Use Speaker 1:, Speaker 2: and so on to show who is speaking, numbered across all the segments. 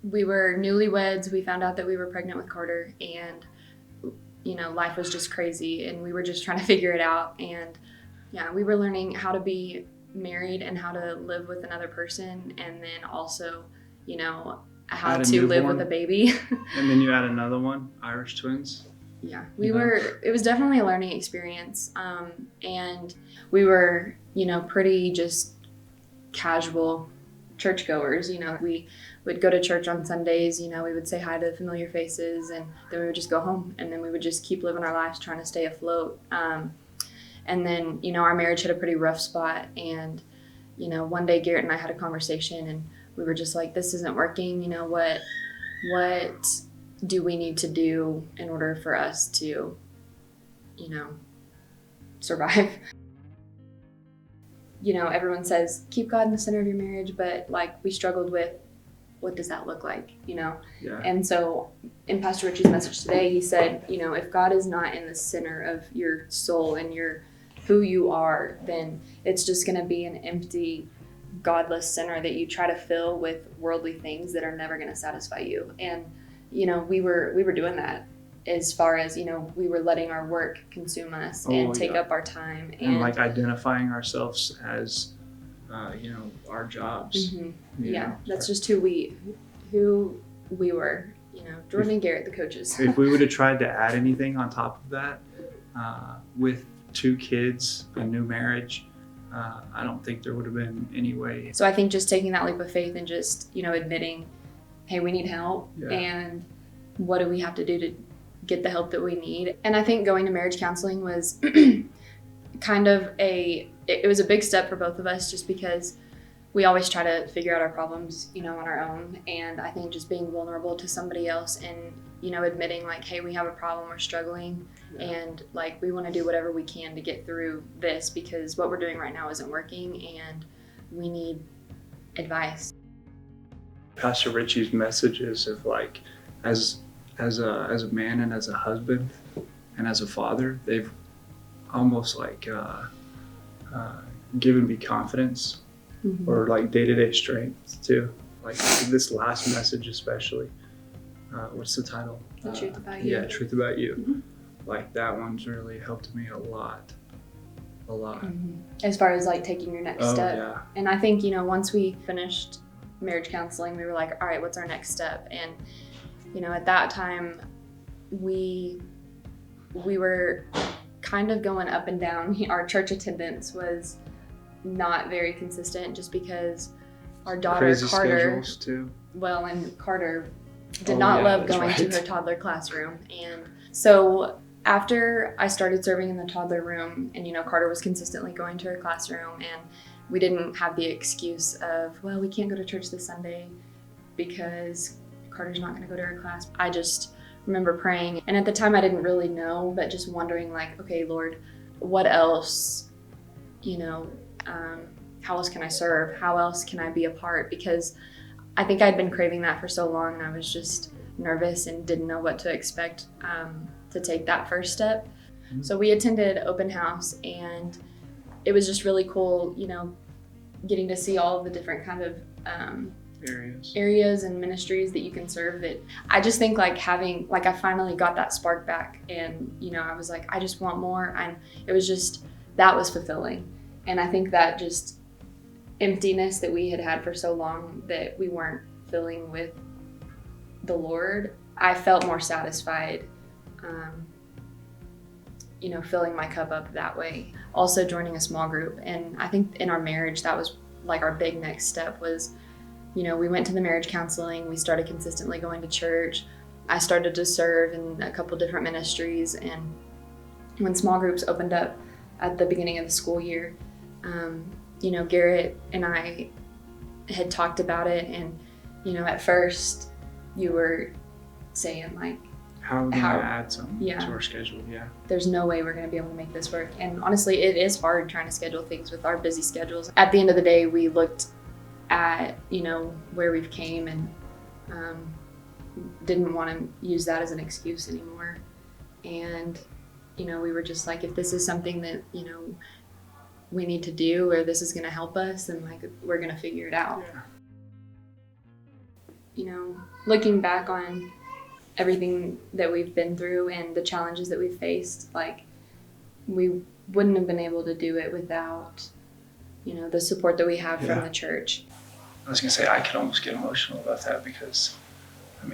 Speaker 1: we were newlyweds. We found out that we were pregnant with Carter, and life was just crazy, and we were just trying to figure it out. And yeah, we were learning how to be married and how to live with another person, and then also, how
Speaker 2: Add a
Speaker 1: to live with
Speaker 2: newborn.
Speaker 1: a baby.
Speaker 2: And then you add another one, Irish twins.
Speaker 1: Yeah,
Speaker 2: Yeah.
Speaker 1: it was definitely a learning experience. And we were, pretty just casual churchgoers. We would go to church on Sundays. We would say hi to familiar faces, and then we would just go home, and then we would just keep living our lives trying to stay afloat. And then, our marriage hit a pretty rough spot. And, one day Garrett and I had a conversation, and we were just like, this isn't working. What do we need to do in order for us to, survive? Everyone says, keep God in the center of your marriage, but like we struggled with, what does that look like,
Speaker 2: Yeah.
Speaker 1: And so in Pastor Richie's message today, he said, if God is not in the center of your soul and who you are, then it's just going to be an empty, godless center that you try to fill with worldly things that are never going to satisfy you. And, we were doing that, as far as, we were letting our work consume us and take up our time.
Speaker 2: And like identifying ourselves as, our jobs.
Speaker 1: Mm-hmm. Yeah, that's just who we were, Jordan and Garrett, the coaches.
Speaker 2: If we would have tried to add anything on top of that, with 2 kids, a new marriage, I don't think there would have been any way.
Speaker 1: So I think just taking that leap of faith and just, admitting, hey, we need help.
Speaker 2: Yeah.
Speaker 1: And what do we have to do to get the help that we need? And I think going to marriage counseling was kind of it was a big step for both of us, just because we always try to figure out our problems, on our own. And I think just being vulnerable to somebody else and, admitting like, hey, we have a problem, we're struggling.
Speaker 2: Yeah.
Speaker 1: And like, we want to do whatever we can to get through this, because what we're doing right now isn't working and we need advice.
Speaker 2: Pastor Richie's messages of like, as a man and as a husband and as a father, they've almost like given me confidence.
Speaker 1: Mm-hmm.
Speaker 2: Or like day-to-day strength too. Like this last message especially. What's the title?
Speaker 1: The Truth About You.
Speaker 2: Yeah, Truth About You.
Speaker 1: Mm-hmm.
Speaker 2: Like that one's really helped me a lot.
Speaker 1: Mm-hmm. As far as like taking your next step.
Speaker 2: Yeah.
Speaker 1: And I think, once we finished marriage counseling, we were like, all right, what's our next step? And, at that time, we were kind of going up and down. Our church attendance was not very consistent, just because our daughter
Speaker 2: Crazy
Speaker 1: Carter,
Speaker 2: schedules too.
Speaker 1: well, and Carter did not love going to
Speaker 2: right.
Speaker 1: her toddler classroom. And so after I started serving in the toddler room, and Carter was consistently going to her classroom, and we didn't have the excuse of, well, we can't go to church this Sunday because Carter's not going to go to her class. I just remember praying, and at the time I didn't really know, but just wondering like, okay, Lord, what else, how else can I serve? How else can I be a part? Because I think I'd been craving that for so long, and I was just nervous and didn't know what to expect to take that first step. Mm-hmm. So we attended open house, and it was just really cool, getting to see all of the different kind of areas and ministries that you can serve. That I just think like I finally got that spark back, and I was like, I just want more, and it was just, that was fulfilling. And I think that just emptiness that we had had for so long that we weren't filling with the Lord, I felt more satisfied, filling my cup up that way. Also joining a small group. And I think in our marriage, that was like our big next step was, we went to the marriage counseling, we started consistently going to church. I started to serve in a couple different ministries. And when small groups opened up at the beginning of the school year, Garrett and I had talked about it, and, at first you were saying like,
Speaker 2: how are we going to add something to our schedule? Yeah.
Speaker 1: There's no way we're going to be able to make this work. And honestly, it is hard trying to schedule things with our busy schedules. At the end of the day, we looked at, where we've came, and didn't want to use that as an excuse anymore. And, we were just like, if this is something that, we need to do, or this is going to help us, and like, we're going to figure it out. looking back on everything that we've been through and the challenges that we've faced, like, we wouldn't have been able to do it without, the support that we have from the church.
Speaker 2: I was gonna say, I could almost get emotional about that because,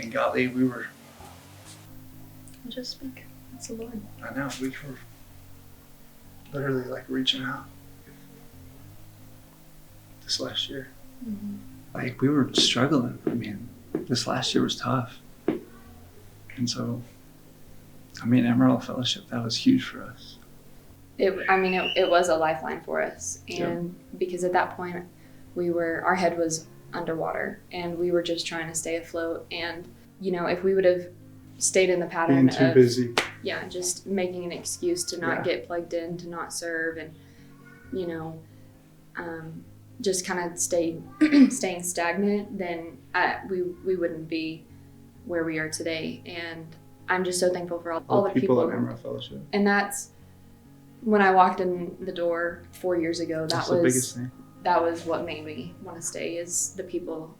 Speaker 2: golly, we were.
Speaker 1: Just speak. It's the Lord.
Speaker 2: I know, we were literally like reaching out this last year.
Speaker 1: Mm-hmm.
Speaker 2: Like, we were struggling. This last year was tough. And so, Emerald Fellowship, that was huge for us.
Speaker 1: It was a lifeline for us. And because at that point, our head was underwater and we were just trying to stay afloat. And, if we would have stayed in the pattern
Speaker 2: being too busy.
Speaker 1: Yeah, just making an excuse to not get plugged in, to not serve, and, just kind of staying stagnant, then we wouldn't be where we are today. And I'm just so thankful for all the people
Speaker 2: at Emerald Fellowship.
Speaker 1: And that's when I walked in the door 4 years ago.
Speaker 2: That's the biggest thing.
Speaker 1: That was what made me want to stay, is the people